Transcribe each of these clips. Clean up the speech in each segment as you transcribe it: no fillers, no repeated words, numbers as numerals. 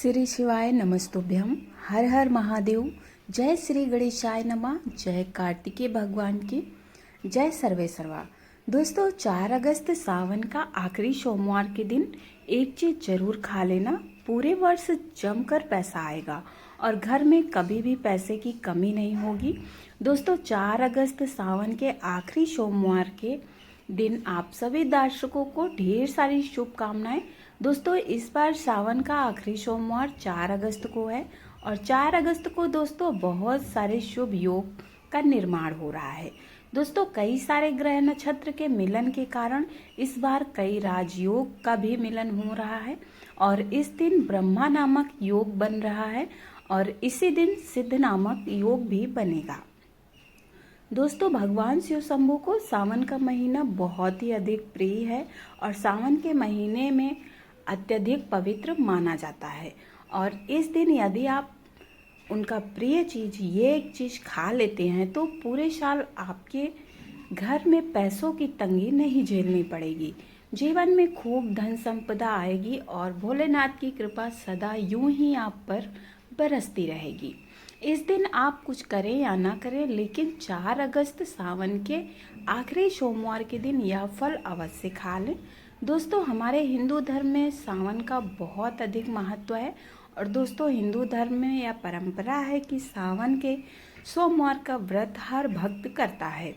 श्री शिवाय नमस्तुभ्यम। हर हर महादेव। जय श्री गणेशाय नमः। जय कार्तिकेय भगवान की जय। सर्वे सर्वा। दोस्तों 4 अगस्त सावन का आखिरी सोमवार के दिन एक चीज जरूर खा लेना। पूरे वर्ष जमकर पैसा आएगा और घर में कभी भी पैसे की कमी नहीं होगी। दोस्तों 4 अगस्त सावन के आखिरी सोमवार के दिन आप सभी दर्शकों को ढेर सारी शुभकामनाएं। दोस्तों इस बार सावन का आखिरी सोमवार 4 अगस्त को है और 4 अगस्त को दोस्तों बहुत सारे शुभ योग का निर्माण हो रहा है। दोस्तों कई सारे ग्रह नक्षत्र के मिलन के कारण इस बार कई राजयोग का भी मिलन हो रहा है और इस दिन ब्रह्मा नामक योग बन रहा है और इसी दिन सिद्ध नामक योग भी बनेगा। दोस्तों भगवान शिव शंभू को सावन का महीना बहुत ही अधिक प्रिय है और सावन के महीने में अत्यधिक पवित्र माना जाता है और इस दिन यदि आप उनका प्रिय चीज ये एक चीज खा लेते हैं तो पूरे साल आपके घर में पैसों की तंगी नहीं झेलनी पड़ेगी। जीवन में खूब धन संपदा आएगी और भोलेनाथ की कृपा सदा यूं ही आप पर बरसती रहेगी। इस दिन आप कुछ करें या ना करें लेकिन 4 अगस्त सावन के आखिरी सोमवार के दिन यह फल अवश्य खा लें। दोस्तों हमारे हिंदू धर्म में सावन का बहुत अधिक महत्व है और दोस्तों हिंदू धर्म में यह परंपरा है कि सावन के सोमवार का व्रत हर भक्त करता है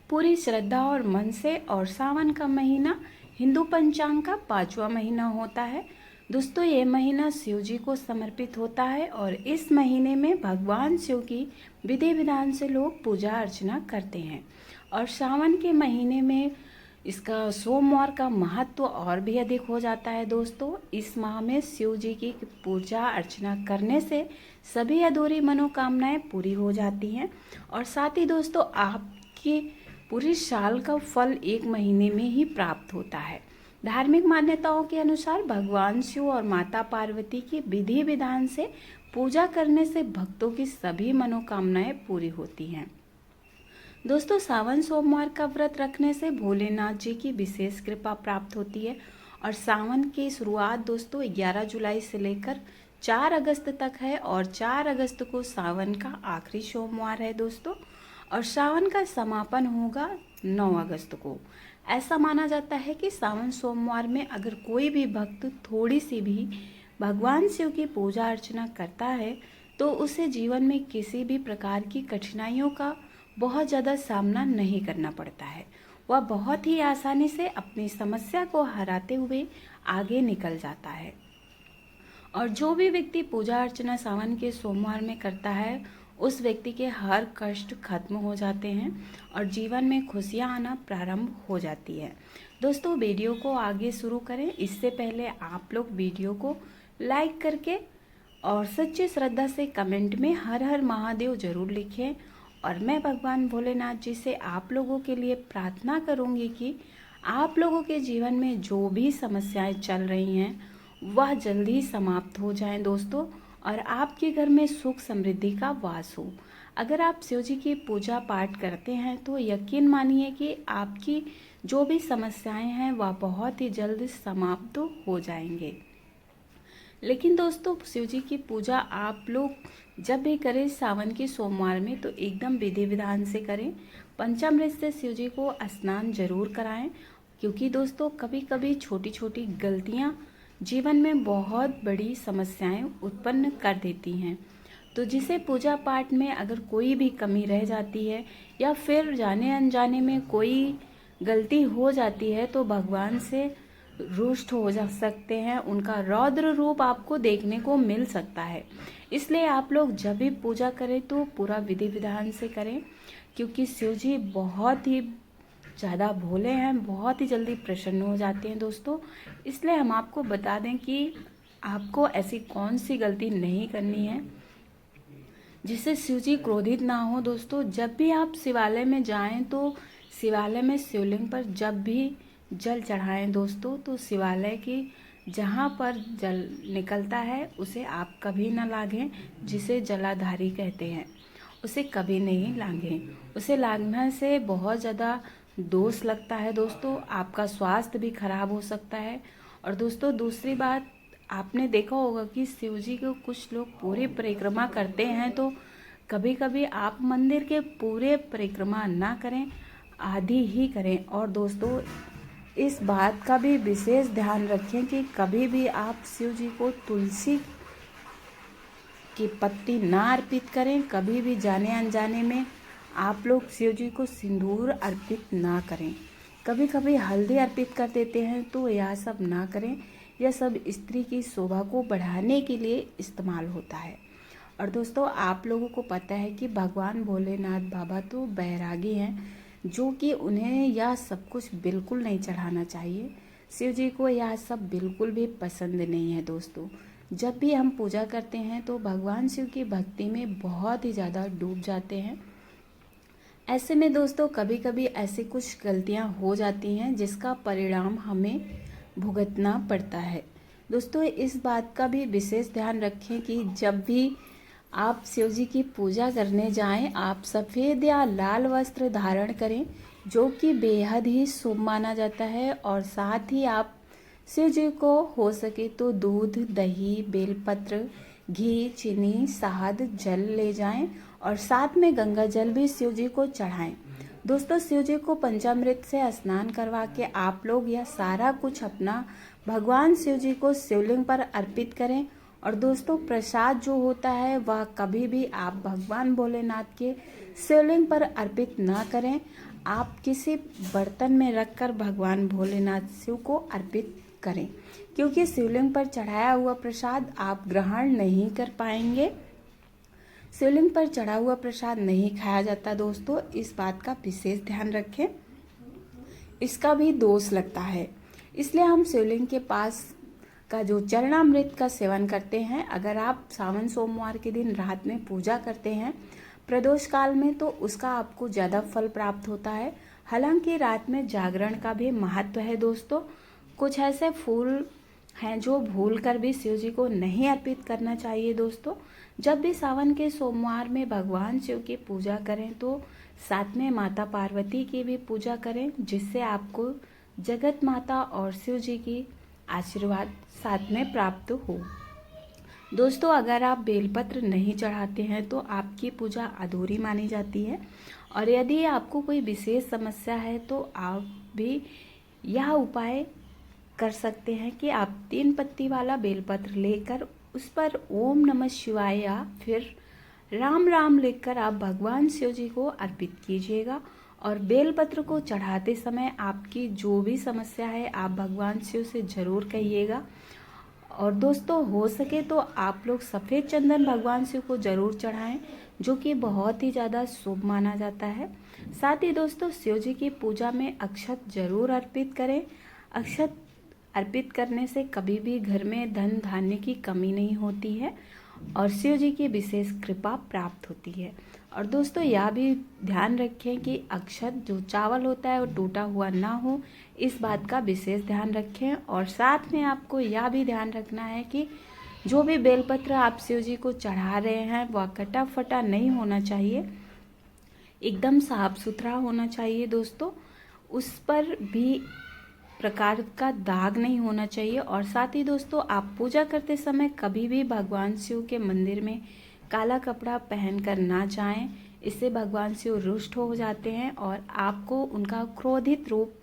पूरी श्रद्धा और मन से। और सावन का महीना हिंदू पंचांग का 5वां महीना होता है। दोस्तों ये महीना शिव जी को समर्पित होता है और इस महीने में भगवान शिव की विधि विधान से लोग पूजा अर्चना करते हैं और सावन के महीने में इसका सोमवार का महत्व और भी अधिक हो जाता है। दोस्तों इस माह में शिव जी की पूजा अर्चना करने से सभी अधूरी मनोकामनाएं पूरी हो जाती हैं और साथ ही दोस्तों आपके पूरे साल का फल एक महीने में ही प्राप्त होता है। धार्मिक मान्यताओं के अनुसार भगवान शिव और माता पार्वती की विधि विधान से पूजा करने से भक्तों की सभी मनोकामनाएं पूरी होती हैं। दोस्तों सावन सोमवार का व्रत रखने से भोलेनाथ जी की विशेष कृपा प्राप्त होती है और सावन की शुरुआत दोस्तों 11 जुलाई से लेकर 4 अगस्त तक है और 4 अगस्त को सावन का आखिरी सोमवार है दोस्तों और सावन का समापन होगा 9 अगस्त को। ऐसा माना जाता है कि सावन सोमवार में अगर कोई भी भक्त थोड़ी सी भी भगवान शिव की पूजा अर्चना करता है तो उसे जीवन में किसी भी प्रकार की कठिनाइयों का बहुत ज़्यादा सामना नहीं करना पड़ता है। वह बहुत ही आसानी से अपनी समस्या को हराते हुए आगे निकल जाता है और जो भी व्यक्ति पूजा अर्चना सावन के सोमवार में करता है उस व्यक्ति के हर कष्ट खत्म हो जाते हैं और जीवन में खुशियां आना प्रारंभ हो जाती है। दोस्तों वीडियो को आगे शुरू करें इससे पहले आप लोग वीडियो को लाइक करके और सच्ची श्रद्धा से कमेंट में हर हर महादेव जरूर लिखें और मैं भगवान भोलेनाथ जी से आप लोगों के लिए प्रार्थना करूंगी कि आप लोगों के जीवन में जो भी समस्याएं चल रही हैं वह जल्दी समाप्त हो जाएं दोस्तों और आपके घर में सुख समृद्धि का वास हो। अगर आप शिव जी की पूजा पाठ करते हैं तो यकीन मानिए कि आपकी जो भी समस्याएं हैं वह बहुत ही जल्द समाप्त हो जाएंगे। लेकिन दोस्तों शिव जी की पूजा आप लोग जब भी करें सावन के सोमवार में तो एकदम विधि विधान से करें। पंचामृत से शिव जी को स्नान जरूर कराएं क्योंकि दोस्तों कभी कभी छोटी छोटी गलतियां जीवन में बहुत बड़ी समस्याएं उत्पन्न कर देती हैं। तो जिसे पूजा पाठ में अगर कोई भी कमी रह जाती है या फिर जाने अनजाने में कोई गलती हो जाती है तो भगवान से रुष्ट हो जा सकते हैं, उनका रौद्र रूप आपको देखने को मिल सकता है। इसलिए आप लोग जब भी पूजा करें तो पूरा विधि विधान से करें क्योंकि शिव जी बहुत ही ज़्यादा भोले हैं, बहुत ही जल्दी प्रसन्न हो जाते हैं दोस्तों। इसलिए हम आपको बता दें कि आपको ऐसी कौन सी गलती नहीं करनी है जिससे शिव जी क्रोधित ना हो। दोस्तों जब भी आप शिवालय में जाएं तो शिवालय में शिवलिंग पर जब भी जल चढ़ाएं दोस्तों तो शिवालय की जहाँ पर जल निकलता है उसे आप कभी ना लागें, जिसे जलाधारी कहते हैं उसे कभी नहीं लागें। उसे लागने से बहुत ज़्यादा दोष लगता है दोस्तों, आपका स्वास्थ्य भी खराब हो सकता है। और दोस्तों दूसरी बात, आपने देखा होगा कि शिव जी को कुछ लोग पूरी परिक्रमा करते हैं, तो कभी कभी आप मंदिर के पूरे परिक्रमा ना करें, आधी ही करें। और दोस्तों, इस बात का भी विशेष ध्यान रखें कि कभी भी आप शिव जी को तुलसी की पत्ती ना अर्पित करें। कभी भी जाने अनजाने में आप लोग शिव जी को सिंदूर अर्पित ना करें। कभी कभी हल्दी अर्पित कर देते हैं, तो यह सब ना करें। यह सब स्त्री की शोभा को बढ़ाने के लिए इस्तेमाल होता है। और दोस्तों, आप लोगों को पता है कि भगवान भोलेनाथ बाबा तो बैरागी हैं, जो कि उन्हें यह सब कुछ बिल्कुल नहीं चढ़ाना चाहिए। शिव जी को यह सब बिल्कुल भी पसंद नहीं है। दोस्तों, जब भी हम पूजा करते हैं तो भगवान शिव की भक्ति में बहुत ही ज़्यादा डूब जाते हैं। ऐसे में दोस्तों, कभी कभी ऐसी कुछ गलतियां हो जाती हैं जिसका परिणाम हमें भुगतना पड़ता है। दोस्तों, इस बात का भी विशेष ध्यान रखें कि जब भी आप शिव जी की पूजा करने जाएं, आप सफ़ेद या लाल वस्त्र धारण करें, जो कि बेहद ही शुभ माना जाता है। और साथ ही आप शिव जी को हो सके तो दूध, दही, बेलपत्र, घी, चीनी, शहद, जल ले जाएं और साथ में गंगा जल भी शिव जी को चढ़ाएं। दोस्तों, शिव जी को पंचामृत से स्नान करवा के आप लोग यह सारा कुछ अपना भगवान शिव जी को शिवलिंग पर अर्पित करें। और दोस्तों, प्रसाद जो होता है वह कभी भी आप भगवान भोलेनाथ के शिवलिंग पर अर्पित ना करें। आप किसी बर्तन में रखकर भगवान भोलेनाथ शिव को अर्पित करें, क्योंकि शिवलिंग पर चढ़ाया हुआ प्रसाद आप ग्रहण नहीं कर पाएंगे। शिवलिंग पर चढ़ा हुआ प्रसाद नहीं खाया जाता। दोस्तों, इस बात का विशेष ध्यान रखें, इसका भी दोष लगता है। इसलिए हम शिवलिंग के पास का जो चरणामृत का सेवन करते हैं, अगर आप सावन सोमवार के दिन रात में पूजा करते हैं प्रदोष काल में, तो उसका आपको ज़्यादा फल प्राप्त होता है। हालांकि रात में जागरण का भी महत्व है। दोस्तों, कुछ ऐसे फूल हैं जो भूल कर भी शिव जी को नहीं अर्पित करना चाहिए। दोस्तों, जब भी सावन के सोमवार में भगवान शिव की पूजा करें तो साथ में माता पार्वती की भी पूजा करें, जिससे आपको जगत माता और शिव जी की आशीर्वाद साथ में प्राप्त हो। दोस्तों, अगर आप बेलपत्र नहीं चढ़ाते हैं तो आपकी पूजा अधूरी मानी जाती है। और यदि आपको कोई विशेष समस्या है तो आप भी यह उपाय कर सकते हैं कि आप 3 पत्ती वाला बेलपत्र लेकर उस पर ओम नमः शिवाय या फिर राम राम लिखकर आप भगवान शिव जी को अर्पित कीजिएगा। और बेलपत्र को चढ़ाते समय आपकी जो भी समस्या है आप भगवान शिव से ज़रूर कहिएगा। और दोस्तों, हो सके तो आप लोग सफ़ेद चंदन भगवान शिव को ज़रूर चढ़ाएं, जो कि बहुत ही ज़्यादा शुभ माना जाता है। साथ ही दोस्तों, शिव जी की पूजा में अक्षत ज़रूर अर्पित करें। अक्षत अर्पित करने से कभी भी घर में धन धान्य की कमी नहीं होती है और शिव जी की विशेष कृपा प्राप्त होती है। और दोस्तों, यह भी ध्यान रखें कि अक्षत जो चावल होता है वो टूटा हुआ ना हो, इस बात का विशेष ध्यान रखें। और साथ में आपको यह भी ध्यान रखना है कि जो भी बेलपत्र आप शिव जी को चढ़ा रहे हैं वह कटा फटा नहीं होना चाहिए, एकदम साफ सुथरा होना चाहिए। दोस्तों, उस पर भी प्रकार का दाग नहीं होना चाहिए। और साथ ही दोस्तों, आप पूजा करते समय कभी भी भगवान शिव के मंदिर में काला कपड़ा पहनकर ना जाएं। इससे भगवान शिव रुष्ट हो जाते हैं और आपको उनका क्रोधित रूप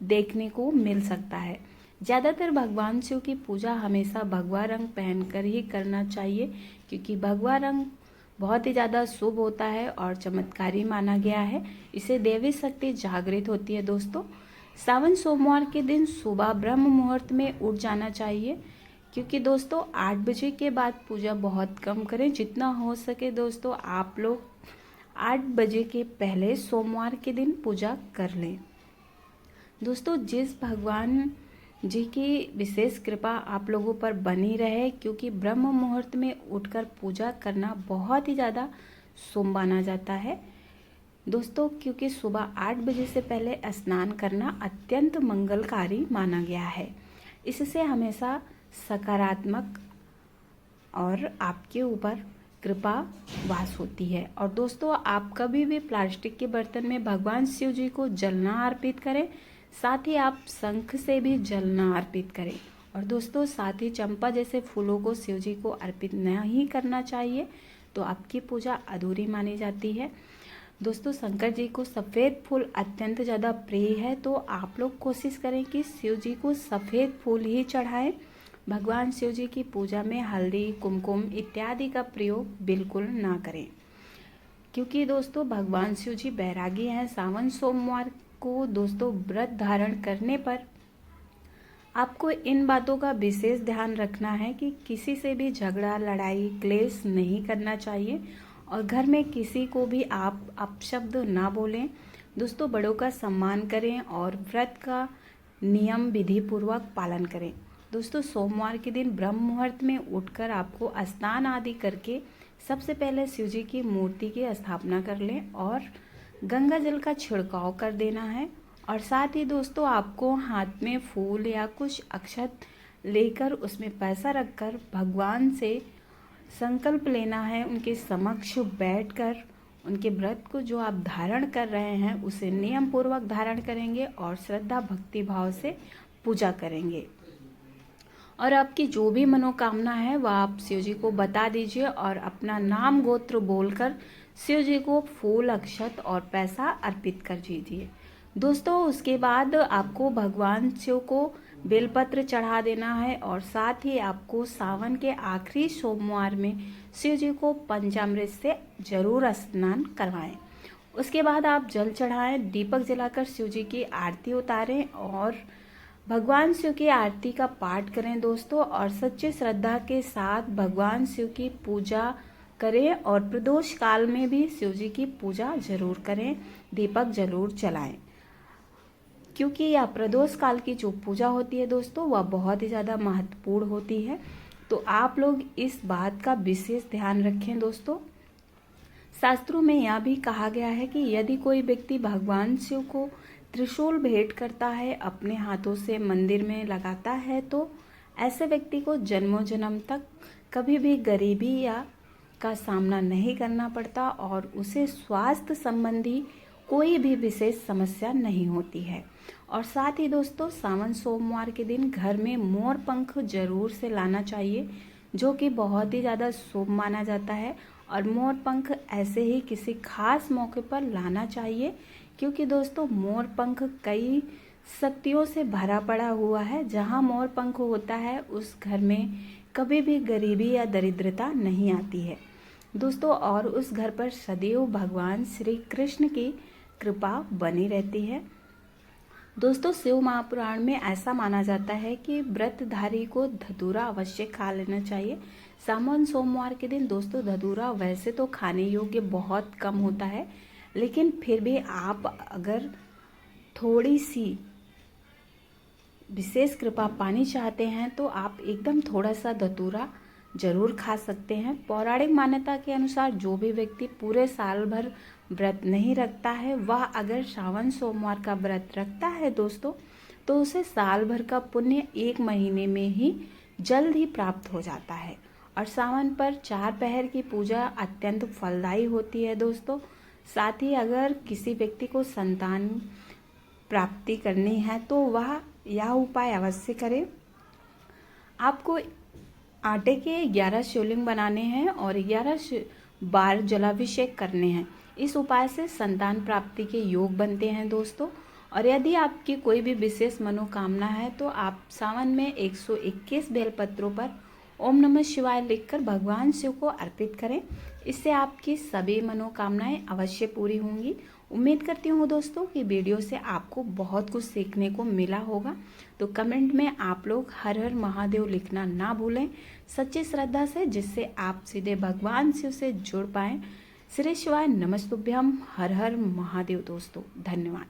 देखने को मिल सकता है। ज़्यादातर भगवान शिव की पूजा हमेशा भगवा रंग पहनकर ही करना चाहिए, क्योंकि भगवा रंग बहुत ही ज़्यादा शुभ होता है और चमत्कारी माना गया है। इससे देवी शक्ति जागृत होती है। दोस्तों, सावन सोमवार के दिन सुबह ब्रह्म मुहूर्त में उठ जाना चाहिए, क्योंकि दोस्तों 8 बजे के बाद पूजा बहुत कम करें। जितना हो सके दोस्तों, आप लोग 8 बजे के पहले सोमवार के दिन पूजा कर लें। दोस्तों, जिस भगवान जी की विशेष कृपा आप लोगों पर बनी रहे, क्योंकि ब्रह्म मुहूर्त में उठकर पूजा करना बहुत ही ज़्यादा शुभ माना जाता है। दोस्तों, क्योंकि सुबह 8 बजे से पहले स्नान करना अत्यंत मंगलकारी माना गया है। इससे हमेशा सकारात्मक और आपके ऊपर कृपा वास होती है। और दोस्तों, आप कभी भी प्लास्टिक के बर्तन में भगवान शिव जी को जल ना अर्पित करें। साथ ही आप शंख से भी जल ना अर्पित करें। और दोस्तों साथ ही चंपा जैसे फूलों को शिव जी को अर्पित नहीं करना चाहिए, तो आपकी पूजा अधूरी मानी जाती है। दोस्तों शंकर जी को सफ़ेद फूल अत्यंत ज़्यादा प्रिय है, तो आप लोग कोशिश करें कि शिव जी को सफ़ेद फूल ही चढ़ाएं। भगवान शिव जी की पूजा में हल्दी, कुमकुम इत्यादि का प्रयोग बिल्कुल ना करें, क्योंकि दोस्तों भगवान शिव जी बैरागी हैं। सावन सोमवार को दोस्तों व्रत धारण करने पर आपको इन बातों का विशेष ध्यान रखना है कि किसी से भी झगड़ा, लड़ाई, क्लेश नहीं करना चाहिए और घर में किसी को भी आप अपशब्द ना बोलें। दोस्तों बड़ों का सम्मान करें और व्रत का नियम विधि पूर्वक पालन करें। दोस्तों सोमवार के दिन ब्रह्म मुहूर्त में उठकर आपको स्नान आदि करके सबसे पहले शिव जी की मूर्ति की स्थापना कर लें और गंगा जल का छिड़काव कर देना है। और साथ ही दोस्तों आपको हाथ में फूल या कुछ अक्षत लेकर उसमें पैसा रखकर भगवान से संकल्प लेना है। उनके समक्ष बैठकर उनके व्रत को जो आप धारण कर रहे हैं उसे नियम पूर्वक धारण करेंगे और श्रद्धा भक्ति भाव से पूजा करेंगे। और आपकी जो भी मनोकामना है वह आप शिव जी को बता दीजिए और अपना नाम गोत्र बोलकर शिव जी को फूल, अक्षत और पैसा अर्पित कर दीजिए। दोस्तों उसके बाद आपको भगवान शिव को बेलपत्र चढ़ा देना है और साथ ही आपको सावन के आखिरी सोमवार में शिव जी को पंचामृत से जरूर स्नान करवाएं। उसके बाद आप जल चढ़ाएं, दीपक जलाकर शिव जी की आरती उतारें और भगवान शिव की आरती का पाठ करें दोस्तों। और सच्ची श्रद्धा के साथ भगवान शिव की पूजा करें और प्रदोष काल में भी शिव जी की पूजा जरूर करें, दीपक जरूर जलाएं, क्योंकि यह प्रदोष काल की जो पूजा होती है दोस्तों वह बहुत ही ज़्यादा महत्वपूर्ण होती है। तो आप लोग इस बात का विशेष ध्यान रखें दोस्तों। शास्त्रों में यह भी कहा गया है कि यदि कोई व्यक्ति भगवान शिव को त्रिशूल भेंट करता है, अपने हाथों से मंदिर में लगाता है, तो ऐसे व्यक्ति को जन्मों जन्म तक कभी भी गरीबी या का सामना नहीं करना पड़ता और उसे स्वास्थ्य संबंधी कोई भी विशेष समस्या नहीं होती है। और साथ ही दोस्तों सावन सोमवार के दिन घर में मोर पंख जरूर से लाना चाहिए, जो कि बहुत ही ज़्यादा शुभ माना जाता है। और मोर पंख ऐसे ही किसी खास मौके पर लाना चाहिए, क्योंकि दोस्तों मोर पंख कई शक्तियों से भरा पड़ा हुआ है। जहाँ मोर पंख होता है उस घर में कभी भी गरीबी या दरिद्रता नहीं आती है दोस्तों, और उस घर पर सदैव भगवान श्री कृष्ण की कृपा बनी रहती है। दोस्तों शिव महापुराण में ऐसा माना जाता है कि व्रतधारी को धतूरा अवश्य खा लेना चाहिए सावन सोमवार के दिन। दोस्तों धतूरा वैसे तो खाने योग्य बहुत कम होता है, लेकिन फिर भी आप अगर थोड़ी सी विशेष कृपा पानी चाहते हैं तो आप एकदम थोड़ा सा धतूरा जरूर खा सकते हैं। पौराणिक मान्यता के अनुसार जो भी व्यक्ति पूरे साल भर व्रत नहीं रखता है, वह अगर सावन सोमवार का व्रत रखता है दोस्तों, तो उसे साल भर का पुण्य 1 महीने में ही जल्द ही प्राप्त हो जाता है। और सावन पर 4 पहर की पूजा अत्यंत फलदायी होती है दोस्तों। साथ ही अगर किसी व्यक्ति को संतान प्राप्ति करनी है तो वह यह उपाय अवश्य करें। आपको आटे के 11 शिवलिंग बनाने हैं और 11 बार जलाभिषेक करने हैं। इस उपाय से संतान प्राप्ति के योग बनते हैं दोस्तों। और यदि आपकी कोई भी विशेष मनोकामना है तो आप सावन में 121 बेलपत्रों पर ओम नमः शिवाय लिखकर भगवान शिव को अर्पित करें। इससे आपकी सभी मनोकामनाएं अवश्य पूरी होंगी। उम्मीद करती हूँ दोस्तों कि वीडियो से आपको बहुत कुछ सीखने को मिला होगा। तो कमेंट में आप लोग हर हर महादेव लिखना ना भूलें सच्ची श्रद्धा से, जिससे आप सीधे भगवान शिव से जुड़ पाएं। श्री शिवाय नमस्तुभ्यम, हर हर महादेव दोस्तों, धन्यवाद।